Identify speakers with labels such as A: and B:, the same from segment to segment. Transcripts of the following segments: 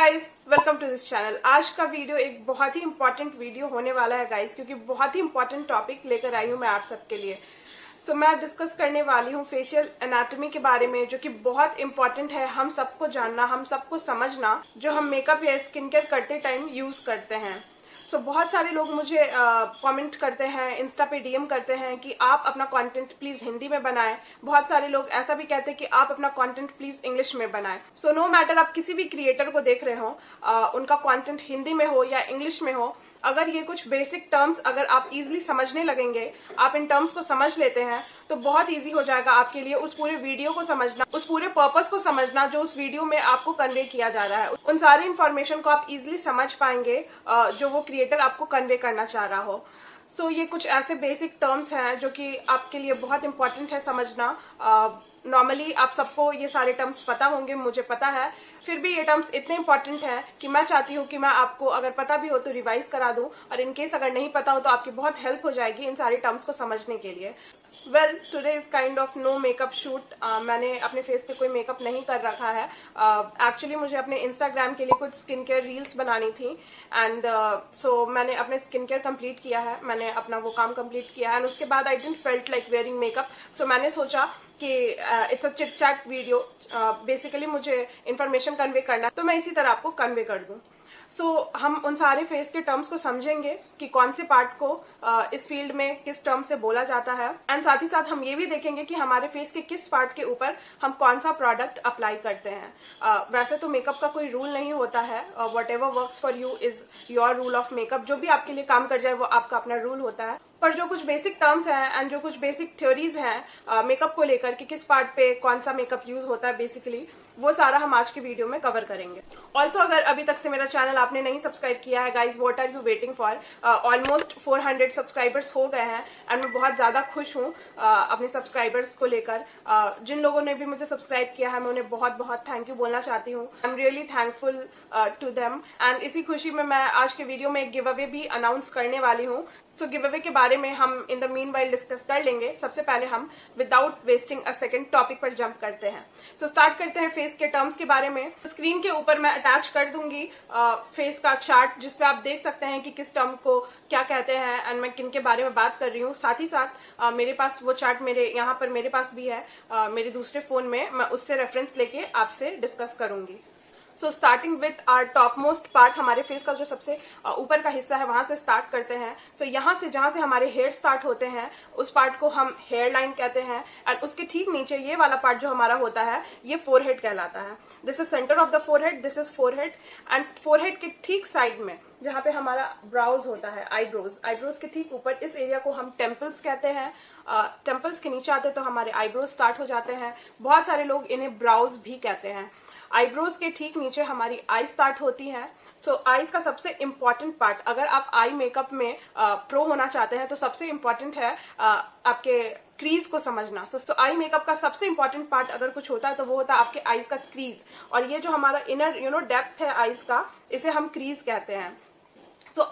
A: Guys, welcome to this channel. आज का video एक बहुत ही इंपॉर्टेंट वीडियो होने वाला है गाइज, क्योंकि बहुत ही इंपॉर्टेंट टॉपिक लेकर आई हूँ मैं आप सबके लिए। मैं डिस्कस करने वाली हूँ फेशियल एनाटॉमी के बारे में, जो कि बहुत इंपॉर्टेंट है हम सबको जानना, हम सबको समझना, जो हम मेकअप या स्किन केयर करते टाइम यूज करते हैं। बहुत सारे लोग मुझे कमेंट करते हैं, इंस्टा पे डीएम करते हैं कि आप अपना कंटेंट प्लीज हिंदी में बनाएं। बहुत सारे लोग ऐसा भी कहते हैं कि आप अपना कंटेंट प्लीज इंग्लिश में बनाएं। नो मैटर आप किसी भी क्रिएटर को देख रहे हो, उनका कंटेंट हिंदी में हो या इंग्लिश में हो, अगर ये कुछ बेसिक टर्म्स अगर आप इजीली समझने लगेंगे, आप इन टर्म्स को समझ लेते हैं, तो बहुत इजी हो जाएगा आपके लिए उस पूरे वीडियो को समझना, उस पूरे पर्पस को समझना जो उस वीडियो में आपको कन्वे किया जा रहा है। उन सारी इन्फॉर्मेशन को आप इजीली समझ पाएंगे जो वो क्रिएटर आपको कन्वे करना चाह रहा हो। ये कुछ ऐसे बेसिक टर्म्स हैं जो कि आपके लिए बहुत इंपॉर्टेंट है समझना। नॉर्मली आप सबको ये सारे टर्म्स पता होंगे, मुझे पता है, फिर भी ये टर्म्स इतने इंपॉर्टेंट हैं कि मैं चाहती हूँ कि मैं आपको अगर पता भी हो तो रिवाइज करा दूं, और इनकेस अगर नहीं पता हो तो आपकी बहुत हेल्प हो जाएगी इन सारे टर्म्स को समझने के लिए। Well, today is kind of no makeup shoot. मैंने अपने फेस पे कोई मेकअप नहीं कर रखा है। एक्चुअली मुझे अपने इंस्टाग्राम के लिए कुछ स्किन केयर रील्स बनानी थी, एंड मैंने अपने स्किन केयर कंप्लीट किया है, मैंने अपना वो काम कंप्लीट किया है, एंड उसके बाद I didn't felt like wearing makeup. मैंने सोचा कि it's a chit chat video, basically मुझे इन्फॉर्मेशन कन्वे करना है, तो मैं इसी तरह आपको कन्वे कर दूं। हम उन सारे फेस के टर्म्स को समझेंगे कि कौन से पार्ट को इस फील्ड में किस टर्म से बोला जाता है, एंड साथ ही साथ हम ये भी देखेंगे कि हमारे फेस के किस पार्ट के ऊपर हम कौन सा प्रोडक्ट अप्लाई करते हैं। वैसे तो मेकअप का कोई रूल नहीं होता है, what ever works for you is your rule of makeup. जो भी आपके लिए काम कर जाए वो आपका अपना रूल होता है। पर जो कुछ बेसिक टर्म्स हैं एंड जो कुछ बेसिक थ्योरीज हैं मेकअप को लेकर कि किस पार्ट पे कौन सा मेकअप यूज होता है, बेसिकली वो सारा हम आज के वीडियो में कवर करेंगे। ऑल्सो अगर अभी तक से मेरा चैनल आपने नहीं सब्सक्राइब किया है guys, what are you waiting for. Almost 400 subscribers हो गए हैं, एंड मैं बहुत ज्यादा खुश हूँ अपने सब्सक्राइबर्स को लेकर। जिन लोगों ने भी मुझे सब्सक्राइब किया है मैं उन्हें बहुत बहुत थैंक यू बोलना चाहती हूँ। I am really thankful to them, and इसी खुशी में मैं आज के वीडियो में एक गिव अवे भी अनाउंस करने वाली हूँ। गिव अवे के बारे में हम in the mean while discuss कर लेंगे। सबसे पहले हम without wasting a second topic पर जंप करते हैं। स्टार्ट करते हैं फेस के टर्म्स के बारे में। स्क्रीन के ऊपर मैं अटैच कर दूंगी फेस का चार्ट, जिसपे आप देख सकते हैं कि किस टर्म को क्या कहते हैं एंड मैं किन के बारे में बात कर रही हूँ। साथ ही साथ मेरे पास वो चार्ट मेरे यहाँ पर मेरे पास भी है, मेरे दूसरे फोन में, मैं उससे रेफरेंस लेके आपसे डिस्कस करूंगी। Starting with our topmost part, हमारे फेस का जो सबसे ऊपर का हिस्सा है वहां से स्टार्ट करते हैं। यहाँ से जहां से हमारे हेयर स्टार्ट होते हैं उस पार्ट को हम हेयर लाइन कहते हैं, एंड उसके ठीक नीचे ये वाला पार्ट जो हमारा होता है ये फोरहेड कहलाता है। This is centre of the forehead, this is forehead, and forehead के ठीक साइड में जहाँ पे हमारा ब्राउज होता है, आईब्रोज के ठीक ऊपर इस एरिया को हम टेम्पल्स कहते हैं। टेम्पल्स के नीचे आते तो हमारे आईब्रोज स्टार्ट हो जाते हैं। बहुत सारे लोग इन्हें ब्राउज भी कहते हैं। आईब्रोज के ठीक नीचे हमारी आई स्टार्ट होती है। आईज का सबसे इंपॉर्टेंट पार्ट, अगर आप आई मेकअप में प्रो होना चाहते हैं तो सबसे इंपॉर्टेंट है आपके क्रीज को समझना। आई मेकअप का सबसे इंपॉर्टेंट पार्ट अगर कुछ होता है तो वो होता है आपके आईज का क्रीज, और ये जो हमारा इनर डेप्थ है आईज का, इसे हम क्रीज कहते हैं।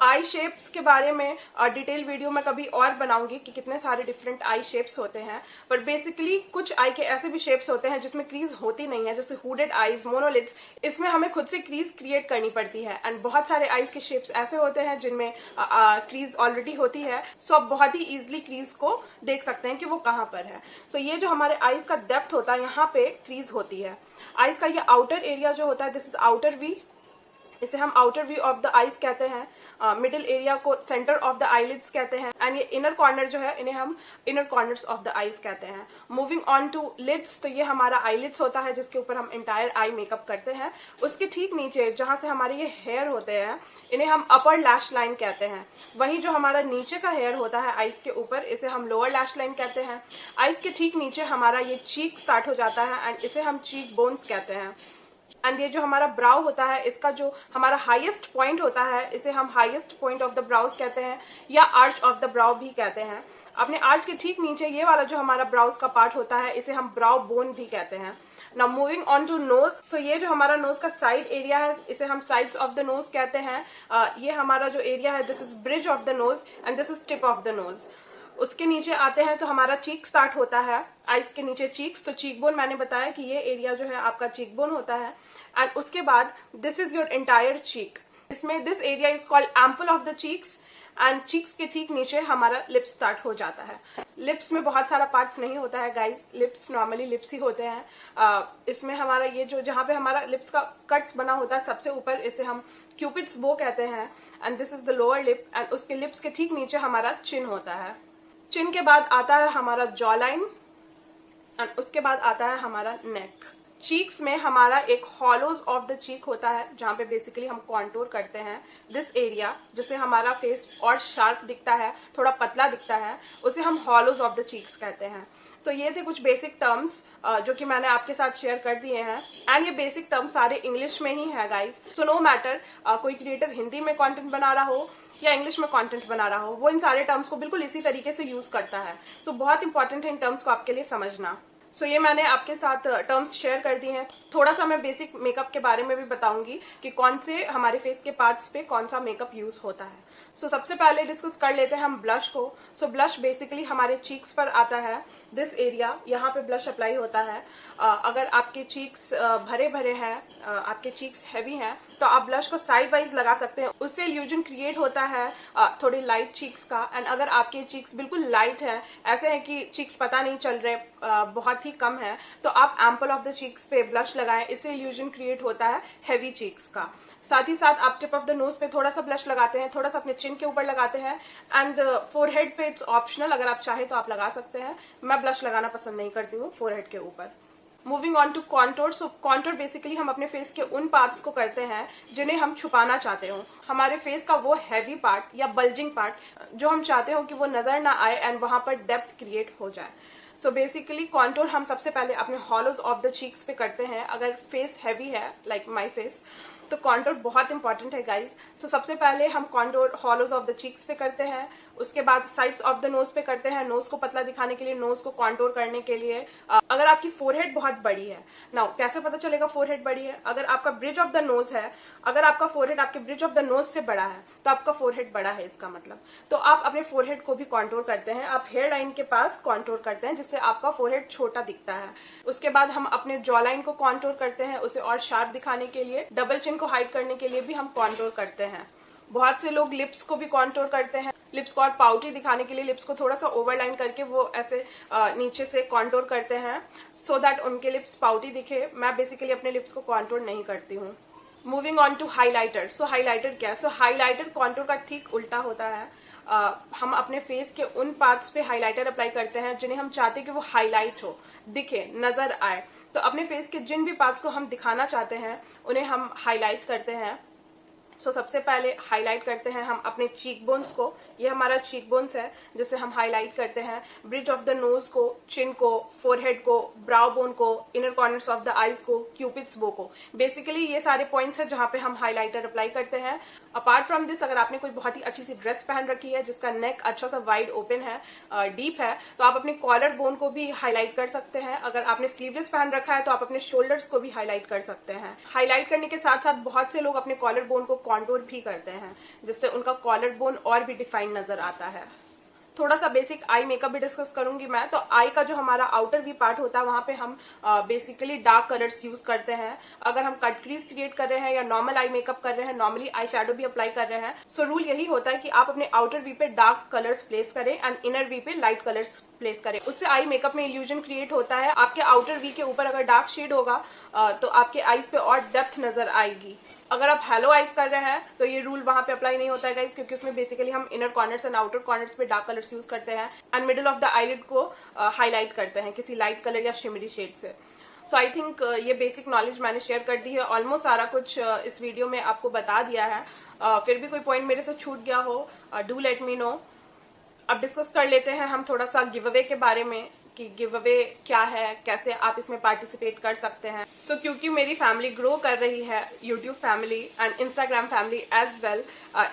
A: आई शेप्स के बारे में डिटेल वीडियो मैं कभी और बनाऊंगी कि कितने सारे डिफरेंट आई शेप्स होते हैं, पर बेसिकली कुछ आई के ऐसे भी शेप्स होते हैं जिसमें क्रीज होती नहीं है, जैसे हुडेड आईज, मोनोलिड्स, इसमें हमें खुद से क्रीज क्रिएट करनी पड़ती है। एंड बहुत सारे आईज के शेप्स ऐसे होते हैं जिनमें क्रीज ऑलरेडी होती है, आप बहुत ही इजिली क्रीज को देख सकते हैं कि वो कहाँ पर है। ये जो हमारे आईज का डेप्थ होता है यहाँ पे क्रीज होती है। आईज का ये आउटर एरिया जो होता है, दिस इज आउटर वी, इसे हम outer view of the eyes कहते हैं। मिडिल एरिया को सेंटर ऑफ द आईलिड्स कहते हैं, एंड ये इनर कॉर्नर जो है इन्हें हम inner corners of the eyes कहते हैं। मूविंग ऑन टू लिड्स, तो ये हमारा आईलिड्स होता है जिसके ऊपर हम इंटायर आई मेकअप करते हैं। उसके ठीक नीचे जहां से हमारे ये हेयर होते हैं इन्हें हम अपर लैश लाइन कहते हैं। वहीं जो हमारा नीचे का हेयर होता है आईज के ऊपर, इसे हम लोअर लैश लाइन कहते हैं। आईज के ठीक नीचे हमारा ये चीक स्टार्ट हो जाता है एंड इसे हम चीक बोन्स कहते हैं। एंड ये जो हमारा ब्राउ होता है, इसका जो हमारा हाईएस्ट पॉइंट होता है इसे हम highest point of the brows कहते हैं, या आर्च ऑफ द ब्राउ भी कहते हैं। अपने आर्च के ठीक नीचे ये वाला जो हमारा ब्राउज का पार्ट होता है इसे हम ब्राउ बोन भी कहते हैं। Now moving on to nose, ये जो हमारा नोज का साइड एरिया है इसे हम साइड्स ऑफ द नोज कहते हैं। ये हमारा जो एरिया है, this is bridge of the nose and this is tip of the nose. उसके नीचे आते हैं तो हमारा चीक स्टार्ट होता है, आईज के नीचे चीक्स, तो चीक बोन मैंने बताया कि ये एरिया जो है आपका चीक बोन होता है। एंड उसके बाद दिस इज योर एंटायर चीक। इसमें this area is called ample of the cheeks, and cheeks के ठीक नीचे हमारा लिप्स स्टार्ट हो जाता है। लिप्स में बहुत सारा पार्ट्स नहीं होता है गाइस, लिप्स नॉर्मली लिप्स ही होते हैं। इसमें हमारा ये जो जहां पे हमारा लिप्स का कट्स बना होता है सबसे ऊपर, इसे हम क्यूपिड्स बो कहते हैं, and this is the lower lip, and उसके लिप्स के ठीक नीचे हमारा चिन होता है। चिन के बाद आता है हमारा जॉ लाइन, एंड उसके बाद आता है हमारा नेक। चीक्स में हमारा एक हॉलोज ऑफ द चीक होता है, जहां पे बेसिकली हम कॉन्टूर करते हैं दिस एरिया, जिससे हमारा फेस और शार्प दिखता है, थोड़ा पतला दिखता है, उसे हम हॉलोज ऑफ द चीक्स कहते हैं। तो ये थे कुछ बेसिक टर्म्स जो कि मैंने आपके साथ शेयर कर दिए हैं, एंड ये बेसिक टर्म्स सारे इंग्लिश में ही है गाइस। सो नो मैटर कोई क्रिएटर हिंदी में कंटेंट बना रहा हो या इंग्लिश में कंटेंट बना रहा हो, वो इन सारे टर्म्स को बिल्कुल इसी तरीके से यूज करता है। सो बहुत इंपॉर्टेंट है इन टर्म्स को आपके लिए समझना। सो ये मैंने आपके साथ टर्म्स शेयर कर दिए हैं। थोड़ा सा मैं बेसिक मेकअप के बारे में भी बताऊंगी कि कौन से हमारे फेस के पार्ट्स पे कौन सा मेकअप यूज होता है। सो सबसे पहले डिस्कस कर लेते हैं हम ब्लश को। सो ब्लश बेसिकली हमारे चीक्स पर आता है, दिस एरिया, यहाँ पे ब्लश अप्लाई होता है। अगर आपके चीक्स भरे भरे हैं, आपके चीक्स हैवी हैं, तो आप ब्लश को साइड वाइज लगा सकते हैं, उससे इल्यूजन क्रिएट होता है थोड़ी लाइट चीक्स का। एंड अगर आपके चीक्स बिल्कुल लाइट है, ऐसे हैं कि चीक्स पता नहीं चल रहे, बहुत ही कम है, तो आप एम्पल ऑफ द चीक्स पे ब्लश लगाएं, इससे इल्यूजन क्रिएट होता है हैवी चीक्स का। साथ ही साथ आप टिप ऑफ द नोज पे थोड़ा सा ब्लश लगाते हैं, थोड़ा सा अपने चिन के ऊपर लगाते हैं, एंड फोरहेड पे इट्स ऑप्शनल, अगर आप चाहे तो आप लगा सकते हैं। मैं ब्लश लगाना पसंद नहीं करती हूँ फोरहेड के ऊपर। Moving on to contour. So contour basically हम अपने फेस के उन पार्ट्स को करते हैं जिन्हें हम छुपाना चाहते हो, हमारे फेस का वो हैवी पार्ट या बल्जिंग पार्ट जो हम चाहते हो कि वो नजर ना आए एंड वहां पर डेप्थ क्रिएट हो जाए। सो बेसिकली कॉन्टोर हम सबसे पहले अपने हॉलोज ऑफ द चीक्स पे करते हैं। अगर फेस हैवी है लाइक माई फेस, तो कॉन्टोर बहुत इंपॉर्टेंट है गाइज। सो सबसे पहले हम contour hollows of the cheeks पे करते हैं, उसके बाद साइड्स ऑफ द नोज पे करते हैं, नोज को पतला दिखाने के लिए, नोज को कॉन्टोर करने के लिए। अगर आपकी फोरहेड बहुत बड़ी है, नाउ कैसे पता चलेगा फोरहेड बड़ी है? अगर आपका ब्रिज ऑफ द नोज है, अगर आपका फोरहेड आपके ब्रिज ऑफ द नोज से बड़ा है, तो आपका फोरहेड बड़ा है इसका मतलब। तो आप अपने फोरहेड को भी कॉन्टोर करते हैं, आप हेयर लाइन के पास कॉन्टोर करते हैं, जिससे आपका फोरहेड छोटा दिखता है। उसके बाद हम अपने जॉ लाइन को कॉन्टोर करते हैं, उसे और शार्प दिखाने के लिए। डबल चिन को हाइड करने के लिए भी हम कॉन्टोर करते हैं। बहुत से लोग लिप्स को भी कॉन्टोर करते हैं, लिप्स को और पाउटी दिखाने के लिए लिप्स को थोड़ा सा ओवरलाइन करके वो ऐसे नीचे से कॉन्टोर करते हैं, सो दैट उनके लिप्स पाउटी दिखे। मैं बेसिकली अपने लिप्स को कॉन्टोर नहीं करती हूँ। Moving on to highlighter. So highlighter क्या है? सो हाईलाइटर कॉन्टोर का ठीक उल्टा होता है। हम अपने फेस के उन पार्ट्स पे हाईलाइटर अप्लाई करते हैं जिन्हें हम चाहते हैं कि वो हाईलाइट हो, दिखे, नजर आए। तो अपने फेस के जिन भी पार्ट्स को हम दिखाना चाहते हैं उन्हें हम हाईलाइट करते हैं। सो सबसे पहले हाईलाइट करते हैं हम अपने चीक बोन्स को, ये हमारा चीक बोन्स है जिसे हम हाईलाइट करते हैं। ब्रिज ऑफ द नोज को, चिन को, फोरहेड को, ब्राउ बोन को, inner corners of the eyes को, क्यूपिड्स बो को। बेसिकली ये सारे पॉइंट्स है जहां पे हम हाईलाइटर अप्लाई करते हैं। अपार्ट फ्रॉम दिस, अगर आपने कोई बहुत ही अच्छी सी ड्रेस पहन रखी है जिसका नेक अच्छा सा वाइड ओपन है, डीप है, तो आप अपने कॉलर बोन को भी हाईलाइट कर सकते हैं। अगर आपने स्लीवलेस पहन रखा है तो आप अपने शोल्डर्स को भी हाईलाइट कर सकते हैं। हाईलाइट करने के साथ साथ बहुत से लोग अपने कॉलर बोन को कॉन्टूर भी करते हैं, जिससे उनका कॉलर बोन और भी डिफाइन नजर आता है। थोड़ा सा बेसिक आई मेकअप भी डिस्कस करूंगी मैं। तो आई का जो हमारा आउटर वी पार्ट होता है वहां पे हम बेसिकली डार्क कलर्स यूज करते हैं। अगर हम कट क्रीज क्रिएट कर रहे हैं या नॉर्मल आई मेकअप कर रहे हैं, नॉर्मली आई शैडो भी अप्लाई कर रहे हैं, सो रूल यही होता है कि आप अपने आउटर वी पे डार्क कलर्स प्लेस करें एंड इनर वी पे लाइट कलर्स प्लेस करें। उससे आई मेकअप में इल्यूजन क्रिएट होता है। आपके आउटर वी के ऊपर अगर डार्क शेड होगा तो आपके आईज पे और डेप्थ नजर आएगी। अगर आप हेलो आइज कर रहे हैं तो ये रूल वहां पे अप्लाई नहीं होता है गाइस, क्योंकि उसमें बेसिकली हम inner corners and outer corners पे डार्क कलर्स यूज करते हैं and middle of the eyelid को हाईलाइट करते हैं किसी लाइट कलर या शिमरी शेड से। सो आई थिंक ये बेसिक नॉलेज मैंने शेयर कर दी है। ऑलमोस्ट सारा कुछ इस वीडियो में आपको बता दिया है। फिर भी कोई पॉइंट मेरे से छूट गया हो, डू लेट मी नो। अब डिस्कस कर लेते हैं हम थोड़ा सा गिव अवे के बारे में कि गिव अवे क्या है, कैसे आप इसमें पार्टिसिपेट कर सकते हैं। सो क्योंकि मेरी फैमिली ग्रो कर रही है, YouTube family and Instagram family as well,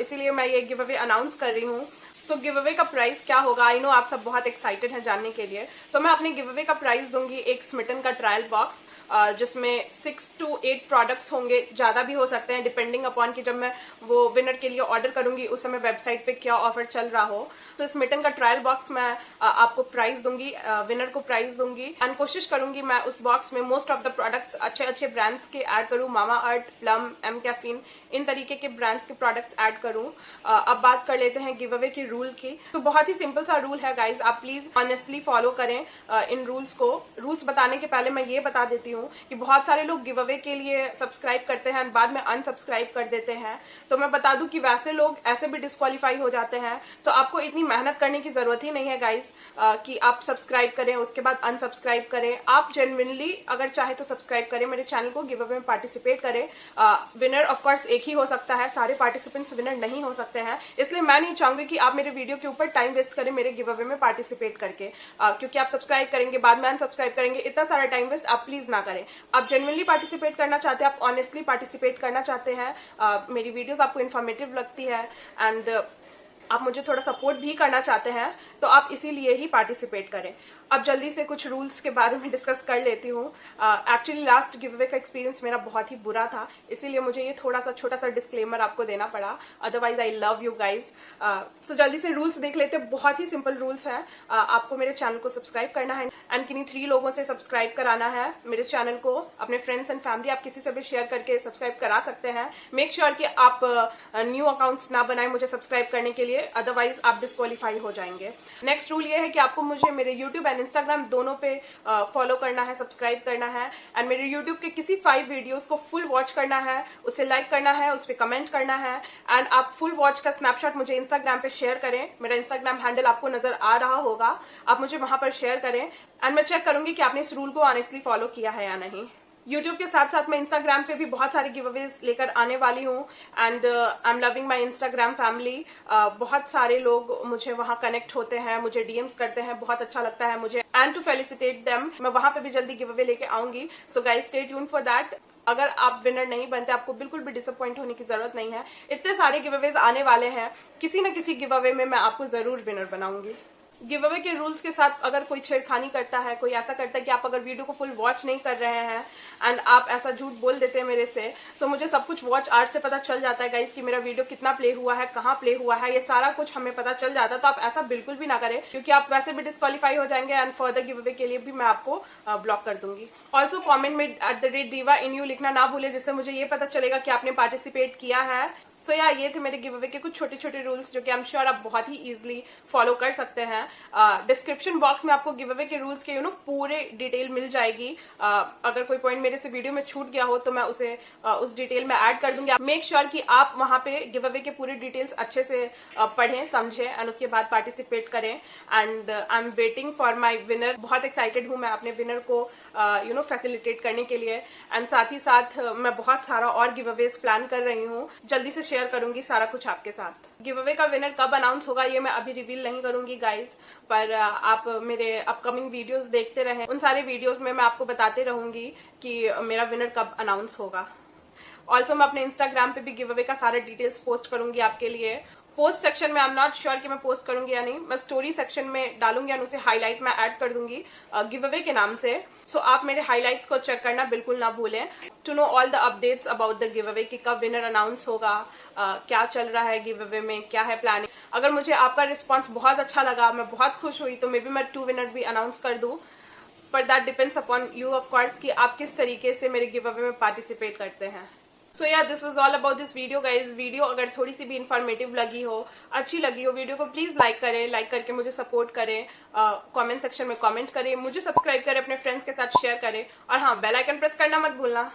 A: इसीलिए मैं ये गिव अवे अनाउंस कर रही हूँ। सो गिव अवे का प्राइस क्या होगा, आई नो आप सब बहुत एक्साइटेड हैं जानने के लिए। सो मैं अपने गिव अवे का प्राइस दूंगी एक स्मिटन का ट्रायल बॉक्स। जिसमें 6 to 8 प्रोडक्ट्स होंगे, ज्यादा भी हो सकते हैं डिपेंडिंग अपॉन कि जब मैं वो विनर के लिए ऑर्डर करूंगी उस समय वेबसाइट पे क्या ऑफर चल रहा हो। तो इस मिटन का ट्रायल बॉक्स मैं आपको प्राइस दूंगी, विनर को प्राइस दूंगी एंड कोशिश करूंगी मैं उस बॉक्स में मोस्ट ऑफ द प्रोडक्ट्स अच्छे अच्छे ब्रांड्स के ऐड करूं, मामा अर्थ, प्लम, एम कैफीन, इन तरीके के ब्रांड्स के प्रोडक्ट्स ऐड करूं। अब बात कर लेते हैं गिव अवे की रूल की। तो बहुत ही सिंपल सा रूल है गाइज, आप प्लीज ऑनेस्टली फॉलो करें इन रूल्स को। रूल्स बताने के पहले मैं ये बता देती हूँ कि बहुत सारे लोग गिव अवे के लिए सब्सक्राइब करते हैं बाद में अनसब्सक्राइब कर देते हैं। तो मैं बता दूं कि वैसे लोग ऐसे भी डिस्क्वालीफाई हो जाते हैं, तो आपको इतनी मेहनत करने की जरूरत ही नहीं है गाइज कि आप सब्सक्राइब करें उसके बाद अनसब्सक्राइब करें। आप जेन्युइनली अगर चाहे तो सब्सक्राइब करें, मेरे चैनल को गिव अवे में पार्टिसिपेट करें। विनर ऑफकोर्स एक ही हो सकता है, सारे पार्टिसिपेंट्स विनर नहीं हो सकते हैं, इसलिए मैं नहीं चाहूंगी कि आप मेरे वीडियो के ऊपर टाइम वेस्ट करें मेरे गिव अवे में पार्टिसिपेट करके, क्योंकि आप सब्सक्राइब करेंगे बाद में अनसब्सक्राइब करेंगे, इतना सारा टाइम वेस्ट आप प्लीज ना करें। आप जेन्युइनली पार्टिसिपेट करना चाहते हैं, आप ऑनेस्टली पार्टिसिपेट करना चाहते हैं, मेरी वीडियोस आपको इन्फॉर्मेटिव लगती है एंड आप मुझे थोड़ा सपोर्ट भी करना चाहते हैं, तो आप इसीलिए ही पार्टिसिपेट करें। अब जल्दी से कुछ रूल्स के बारे में डिस्कस कर लेती हूँ। एक्चुअली लास्ट गिव अवे का एक्सपीरियंस मेरा बहुत ही बुरा था, इसीलिए मुझे ये थोड़ा सा छोटा सा डिस्क्लेमर आपको देना पड़ा, otherwise I love you guys. So जल्दी से रूल्स देख लेते हैं, बहुत ही सिंपल रूल्स है। आपको मेरे चैनल को सब्सक्राइब करना है एंड किन्हीं 3 लोगों से सब्सक्राइब कराना है मेरे चैनल को। अपने फ्रेंड्स एंड फैमिली आप किसी से भी शेयर करके सब्सक्राइब करा सकते हैं। मेक श्योर कि आप न्यू अकाउंट्स ना बनाए मुझे सब्सक्राइब करने के लिए, अदरवाइज आप डिस्क्वालीफाई हो जाएंगे। नेक्स्ट रूल ये है कि आपको मुझे मेरे यूट्यूब एंड इंस्टाग्राम दोनों पे फॉलो करना है, सब्सक्राइब करना है एंड मेरे यूट्यूब के किसी 5 वीडियोस को फुल वॉच करना है, उसे लाइक करना है, उस पर कमेंट करना है एंड आप फुल वॉच का स्नैपशॉट मुझे इंस्टाग्राम पे शेयर करें। मेरा इंस्टाग्राम हैंडल आपको नजर आ रहा होगा, आप मुझे वहां पर शेयर करें एंड मैं चेक करूंगी कि आपने इस रूल को ऑनेस्टली फॉलो किया है या नहीं। यूट्यूब के साथ साथ मैं इंस्टाग्राम पे भी बहुत सारे गिव अवेज लेकर आने वाली हूँ and I am loving my Instagram family. बहुत सारे लोग मुझे वहां कनेक्ट होते हैं, मुझे डीएम्स करते हैं, बहुत अच्छा लगता है मुझे एंड टू फेलिसिटेट देम। मैं वहां पे भी जल्दी गिव अवे लेके आऊंगी, so guys stay tune for that. अगर आप विनर नहीं बनते आपको बिल्कुल भी डिसअपॉइंट होने की जरूरत नहीं है, इतने सारे गिव अवेज आने वाले हैं, किसी न किसी गिव अवे में मैं आपको जरूर विनर बनाऊंगी। गिव अवे के रूल्स के साथ अगर कोई छेड़खानी करता है, कोई ऐसा करता है कि आप अगर वीडियो को फुल वॉच नहीं कर रहे हैं एंड आप ऐसा झूठ बोल देते हैं मेरे से, तो मुझे सब कुछ वॉच आवर से पता चल जाता है गाइस कि मेरा वीडियो कितना प्ले हुआ है, कहाँ प्ले हुआ है, ये सारा कुछ हमें पता चल जाता है। तो आप ऐसा बिल्कुल भी ना करें, क्योंकि आप वैसे भी डिस्क्वालीफाई हो जाएंगे एंड फर्दर गिव अवे के लिए भी मैं आपको ब्लॉक कर दूंगी। ऑल्सो कॉमेंट में @diva_in_you लिखना ना भूले, जिससे मुझे ये पता चलेगा कि आपने पार्टिसिपेट किया है। सो या ये थे मेरे गिव अवे के कुछ छोटे छोटे रूल्स जो कि आई एम श्योर आप बहुत ही इजीली फॉलो कर सकते हैं। डिस्क्रिप्शन बॉक्स में आपको गिव अवे के रूल्स के पूरे डिटेल मिल जाएगी। अगर कोई पॉइंट मेरे से वीडियो में छूट गया हो तो मैं उसे उस डिटेल में ऐड कर दूंगी। मेक श्योर कि आप वहां पे गिव अवे के पूरे डिटेल्स अच्छे से पढ़ें, समझें एंड उसके बाद पार्टिसिपेट करें and I am waiting for my winner. बहुत एक्साइटेड हूं मैं अपने विनर को फैसिलिटेट करने के लिए एंड साथ ही साथ मैं बहुत सारा और गिव अवेज प्लान कर रही हूँ, जल्दी से शेयर करूंगी सारा कुछ आपके साथ। गिव अवे का विनर कब अनाउंस होगा ये मैं अभी रिवील नहीं करूंगी गाइज, पर आप मेरे अपकमिंग वीडियोस देखते रहें, उन सारे वीडियोस में मैं आपको बताते रहूंगी कि मेरा विनर कब अनाउंस होगा। ऑल्सो मैं अपने इंस्टाग्राम पे भी गिव अवे का सारा डिटेल्स पोस्ट करूंगी आपके लिए। पोस्ट सेक्शन में आई एम नॉट श्योर कि मैं पोस्ट करूंगी या नहीं, मैं स्टोरी सेक्शन में डालूंगी और उसे हाईलाइट में ऐड कर दूंगी गिव अवे के नाम से। सो आप मेरे हाईलाइट्स को चेक करना बिल्कुल ना भूलें to know all the updates about the giveaway कि कब विनर अनाउंस होगा, क्या चल रहा है गिव अवे में, क्या है प्लानिंग। अगर मुझे आपका रिस्पॉन्स बहुत अच्छा लगा, मैं बहुत खुश हुई, तो मे बी मैं 2 विनर भी अनाउंस कर दूं, पर that depends upon you of course कि आप किस तरीके से मेरे गिव अवे में पार्टिसिपेट करते हैं। सो या this was all about this video guys. Video अगर थोड़ी सी भी इन्फॉर्मेटिव लगी हो, अच्छी लगी हो वीडियो को, प्लीज लाइक करें, लाइक करके मुझे सपोर्ट करें, कमेंट सेक्शन में कमेंट करें, मुझे सब्सक्राइब करें, अपने फ्रेंड्स के साथ शेयर करें और हाँ बेल आइकन प्रेस करना मत भूलना।